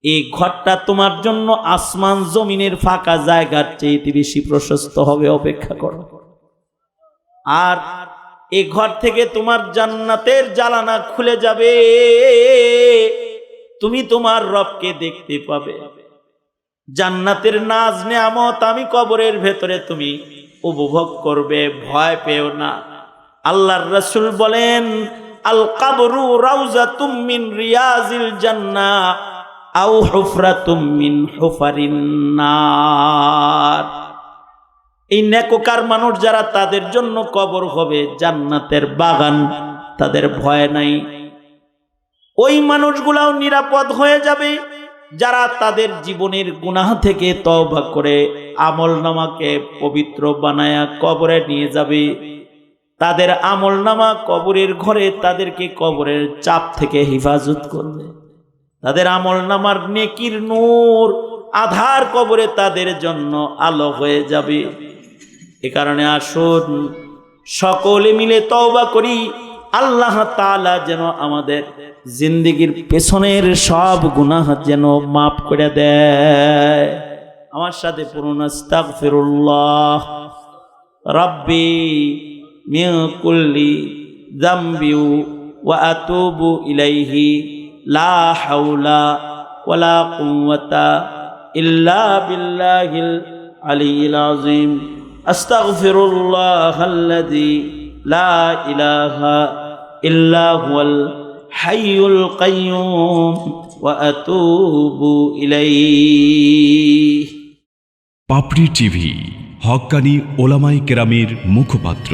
এই ঘরটা তোমার জন্য আসমান জমিনের ফাঁকা জায়গার চেয়ে বেশি প্রশস্ত হবে, অপেক্ষা করো। আর এই ঘর থেকে তোমার জান্নাতের জানালা খুলে যাবে, তুমি তোমার রবকে দেখতে পাবে, জান্নাতের নাজ নেয়ামত আমি কবরের ভেতরে তুমি উপভোগ করবে, ভয় পেও না। আল্লাহর রাসূল বলেন, আল কবরু রাউজাতুম মিন রিয়াজিল জান্নাহ আও হুফরাতুম মিন হুফারিন নার। এই নেককার মানুষ যারা, তাদের জন্য কবর হবে জান্নাতের বাগান, তাদের ভয় নাই। ওই মানুষগুলাও নিরাপদ হয়ে যাবে যারা তাদের জীবনের গুনাহ থেকে তওবা করে আমলনামাকে পবিত্র বানায়া কবরে নিয়ে যাবে। তাদের আমলনামা কবরের ঘরে তাদেরকে কবরের চাপ থেকে হেফাজত করবে। তাদের আমলনামার নেকির নূর আধার কবরে তাদের জন্য আলো হয়ে যাবে। এ কারণে আসুন সকলে মিলে তওবা করি, আল্লাহ তাআলা যেন আমাদের জিন্দেগির পেছনের সব গুনাহ যেন মাফ করে দেয়। আমার সাথে পড়ুন, আস্তাগফিরুল্লাহ রাব্বি মিন কুল্লি যামবি ওয়া আতুবু ইলাইহি লা হাওলা ওয়ালা কুওয়াতা ইল্লা বিল্লাহিল আলিয়্যিল আযীম। আস্তাগফিরুল্লাহাল্লাযী লা ইলাহা ইল্লা হুয়াল হাইয়ুল কাইয়্যুম ওয়া আতুবু ইলাইহি। পাপড়ি টিভি, হক্কানি ওলামায়ে কেরামের মুখপাত্র।